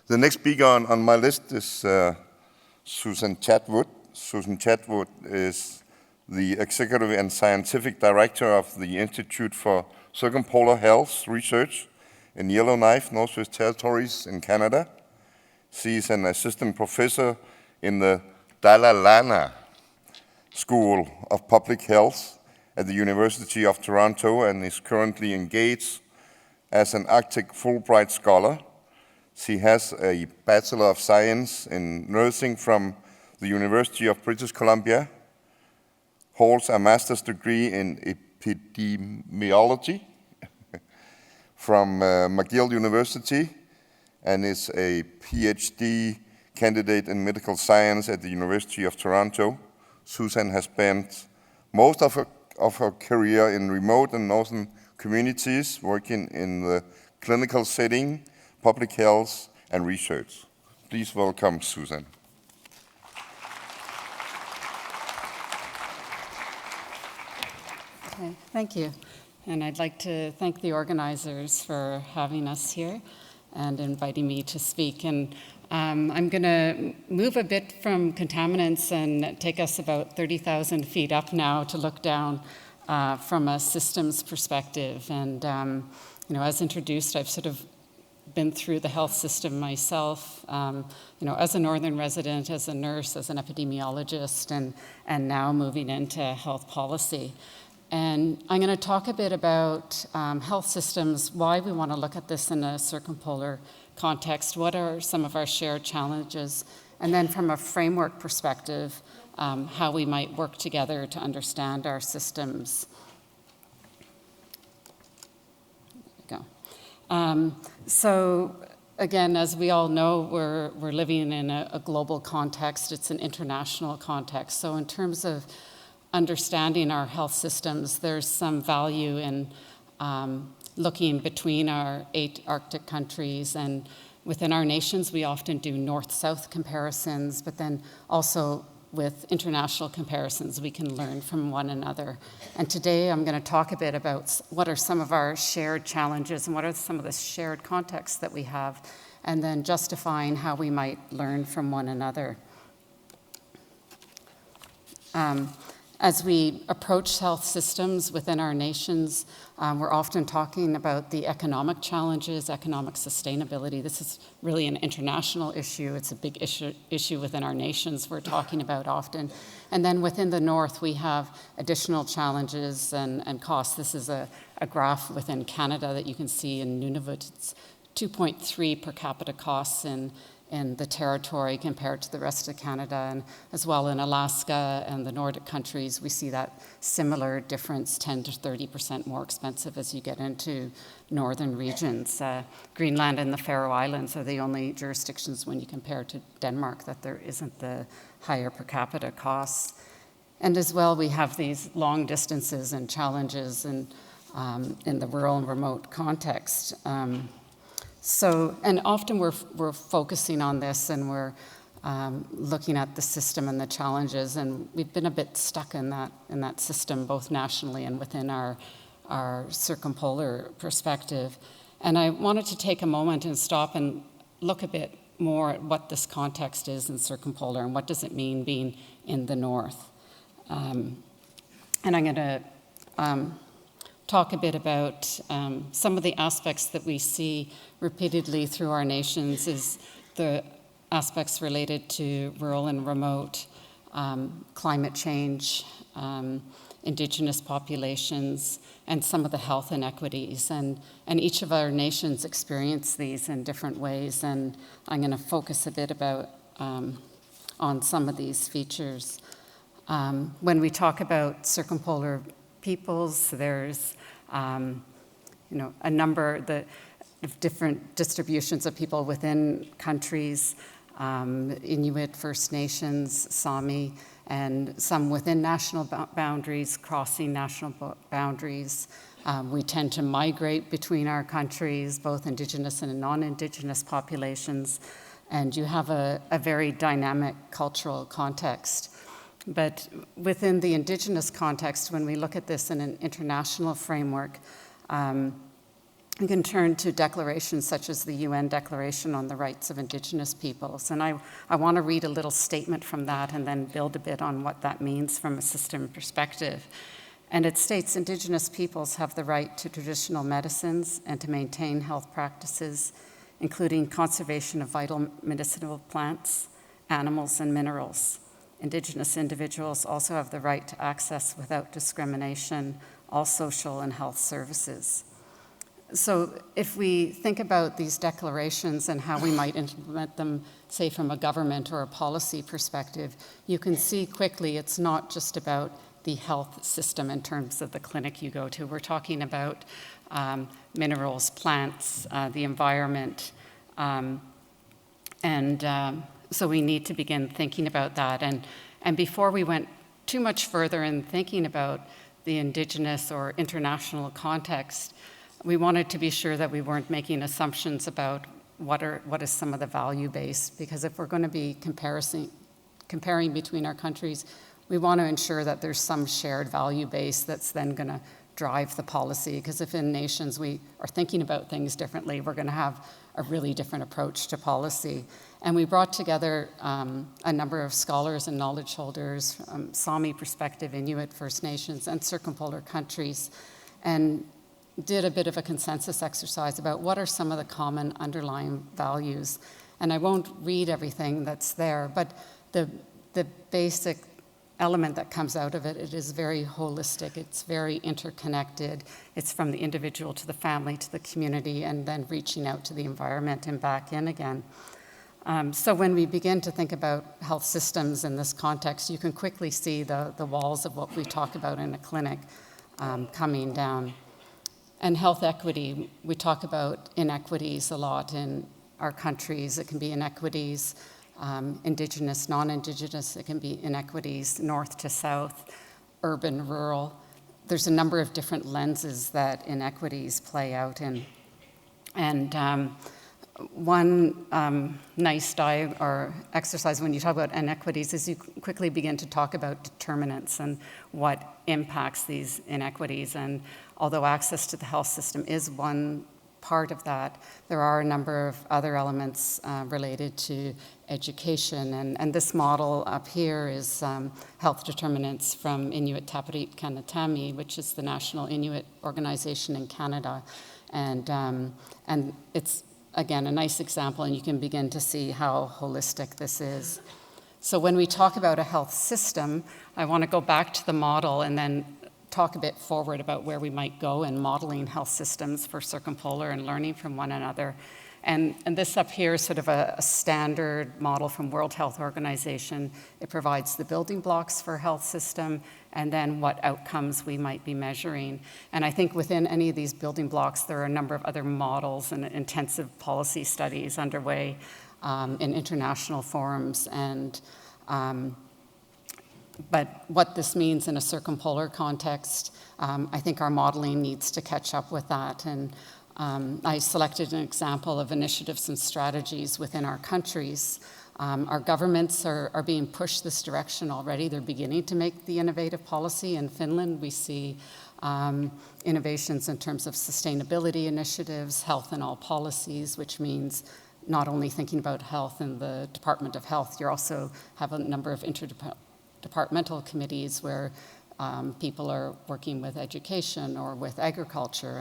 The next speaker on my list is Susan Chatwood. Susan Chatwood is the Executive and Scientific Director of the Institute for Circumpolar Health Research in Yellowknife, Northwest Territories in Canada. She is an assistant professor in the Dalai Lama School of Public Health at the University of Toronto and is currently engaged as an Arctic Fulbright Scholar. She has a Bachelor of Science in Nursing from the University of British Columbia, holds a master's degree in epidemiology from McGill University, and is a PhD candidate in medical science at the University of Toronto. Susan has spent most of her career in remote and northern communities, working in the clinical setting, public health, and research. Please welcome Susan. Okay, thank you. And I'd like to thank the organizers for having us here and inviting me to speak. And I'm going to move a bit from contaminants and take us about 30,000 feet up now to look down from a systems perspective. And as introduced, I've sort of been through the health system myself, as a northern resident, as a nurse, as an epidemiologist, and now moving into health policy. And I'm going to talk a bit about health systems, why we want to look at this in a circumpolar context, what are some of our shared challenges, and then from a framework perspective, how we might work together to understand our systems. There we go. So again, as we all know, we're living in a global context. It's an international context. So in terms of understanding our health systems, there's some value in looking between our 8 Arctic countries, and within our nations, we often do north-south comparisons, but then also with international comparisons, we can learn from one another. And today I'm going to talk a bit about what are some of our shared challenges and what are some of the shared contexts that we have, and then justifying how we might learn from one another. As we approach health systems within our nations, we're often talking about the economic challenges, economic sustainability. This is really an international issue. It's a big issue within our nations we're talking about often. And then within the north, we have additional challenges and costs. This is a graph within Canada that you can see in Nunavut. It's 2.3 per capita costs in the territory compared to the rest of Canada, and as well in Alaska and the Nordic countries, we see that similar difference, 10 to 30% more expensive as you get into northern regions. Greenland and the Faroe Islands are the only jurisdictions when you compare to Denmark that there isn't the higher per capita costs. And as well, we have these long distances and challenges in the rural and remote context. And often we're focusing on this, and we're looking at the system and the challenges, and we've been a bit stuck in that system, both nationally and within our circumpolar perspective. And I wanted to take a moment and stop and look a bit more at what this context is in circumpolar and what does it mean being in the north. And I'm going to talk a bit about some of the aspects that we see repeatedly through our nations is the aspects related to rural and remote, climate change, indigenous populations, and some of the health inequities. And each of our nations experience these in different ways, and I'm going to focus a bit about on some of these features. When we talk about circumpolar peoples, there's a number of different distributions of people within countries, Inuit, First Nations, Sami, and some within national boundaries, crossing national boundaries. We tend to migrate between our countries, both indigenous and non-indigenous populations, and you have a very dynamic cultural context. But within the indigenous context, when we look at this in an international framework, You can turn to declarations such as the UN Declaration on the Rights of Indigenous Peoples. And I want to read a little statement from that and then build a bit on what that means from a system perspective. And it states, Indigenous peoples have the right to traditional medicines and to maintain health practices, including conservation of vital medicinal plants, animals, and minerals. Indigenous individuals also have the right to access without discrimination all social and health services. So if we think about these declarations and how we might implement them, say from a government or a policy perspective, you can see quickly it's not just about the health system in terms of the clinic you go to. We're talking about minerals, plants, the environment, so we need to begin thinking about that. And before we went too much further in thinking about the Indigenous or international context, we wanted to be sure that we weren't making assumptions about what is some of the value base, because if we're going to be comparing between our countries, we want to ensure that there's some shared value base that's then going to drive the policy, because if in nations we are thinking about things differently, we're going to have a really different approach to policy. And we brought together a number of scholars and knowledge holders, Sami perspective, Inuit, First Nations, and circumpolar countries, and did a bit of a consensus exercise about what are some of the common underlying values. And I won't read everything that's there, but the basic element that comes out of it, it is very holistic, it's very interconnected, it's from the individual to the family to the community, and then reaching out to the environment and back in again. So when we begin to think about health systems in this context, you can quickly see the walls of what we talk about in a clinic coming down. And health equity, we talk about inequities a lot in our countries. It can be inequities, Indigenous, non-Indigenous, it can be inequities, north to south, urban, rural. There's a number of different lenses that inequities play out in. And one nice dive or exercise when you talk about inequities is you quickly begin to talk about determinants and what impacts these inequities. And although access to the health system is one part of that, there are a number of other elements related to education. And this model up here is health determinants from Inuit Tapiriit Kanatami, which is the national Inuit organization in Canada. And it's, again, a nice example, and you can begin to see how holistic this is. So when we talk about a health system, I want to go back to the model and then talk a bit forward about where we might go in modeling health systems for circumpolar and learning from one another. And this up here is sort of a standard model from World Health Organization. It provides the building blocks for a health system and then what outcomes we might be measuring. And I think within any of these building blocks, there are a number of other models and intensive policy studies underway in international forums. But what this means in a circumpolar context, I think our modeling needs to catch up with that. And I selected an example of initiatives and strategies within our countries. Our governments are being pushed this direction already. They're beginning to make the innovative policy. In Finland, we see innovations in terms of sustainability initiatives, health in all policies, which means not only thinking about health in the Department of Health, you also have a number of interdepartmental committees where people are working with education or with agriculture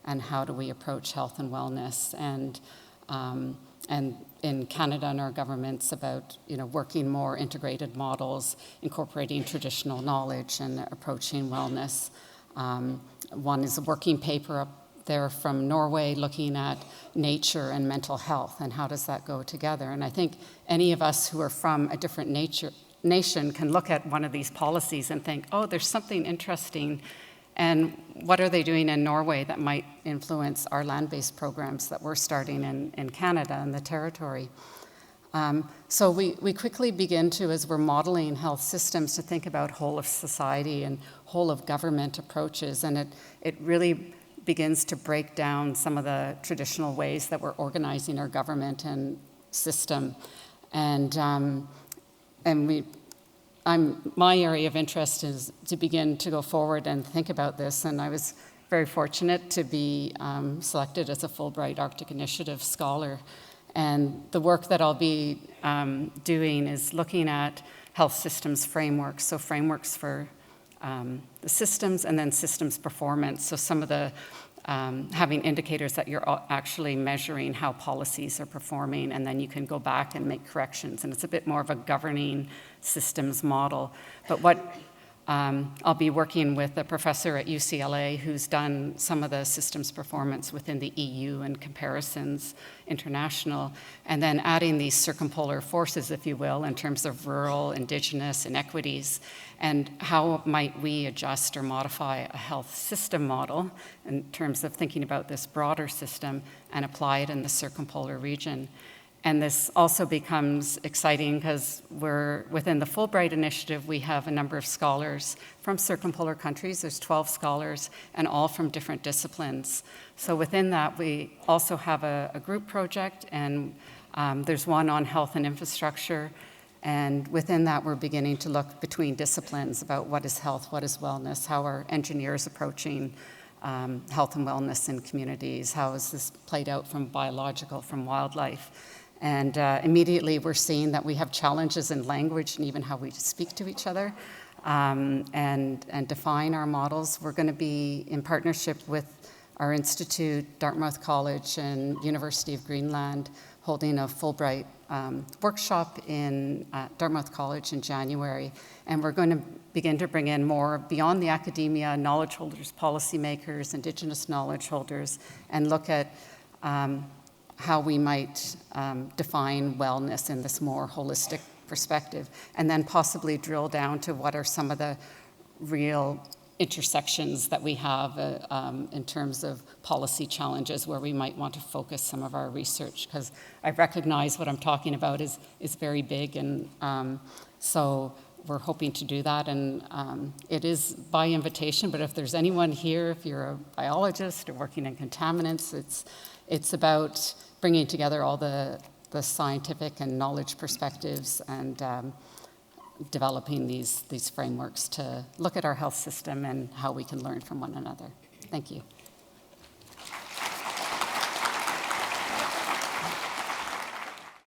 and how do we approach health and wellness. And in Canada and our governments about working more integrated models, incorporating traditional knowledge and approaching wellness. One is a working paper up there from Norway looking at nature and mental health and how does that go together. And I think any of us who are from a different nation can look at one of these policies and think, oh, there's something interesting. And what are they doing in Norway that might influence our land-based programs that we're starting in Canada and the territory? So we quickly begin to, as we're modeling health systems, to think about whole of society and whole of government approaches. And it really begins to break down some of the traditional ways that we're organizing our government and system. My area of interest is to begin to go forward and think about this. And I was very fortunate to be selected as a Fulbright Arctic Initiative Scholar. And the work that I'll be doing is looking at health systems frameworks, so frameworks for the systems and then systems performance. So some of the having indicators that you're actually measuring how policies are performing, and then you can go back and make corrections. And it's a bit more of a governing systems model. But what I'll be working with a professor at UCLA who's done some of the systems performance within the EU and comparisons international, and then adding these circumpolar forces, if you will, in terms of rural, indigenous, inequities, and how might we adjust or modify a health system model in terms of thinking about this broader system and apply it in the circumpolar region. And this also becomes exciting because we're within the Fulbright Initiative, we have a number of scholars from circumpolar countries. There's 12 scholars, and all from different disciplines. So within that, we also have a group project, and there's one on health and infrastructure. And within that, we're beginning to look between disciplines about what is health, what is wellness, how are engineers approaching health and wellness in communities, how is this played out from biological, from wildlife. And immediately we're seeing that we have challenges in language and even how we speak to each other and define our models. We're going to be in partnership with our institute, Dartmouth College and University of Greenland, holding a Fulbright workshop in Dartmouth College in January. And we're going to begin to bring in more beyond the academia, knowledge holders, policymakers, Indigenous knowledge holders, and look at how we might define wellness in this more holistic perspective, and then possibly drill down to what are some of the real intersections that we have in terms of policy challenges where we might want to focus some of our research, because I recognize what I'm talking about is very big, and so we're hoping to do that, and it is by invitation, but if there's anyone here, if you're a biologist or working in contaminants, it's about bringing together all the scientific and knowledge perspectives and developing these frameworks to look at our health system and how we can learn from one another. Thank you.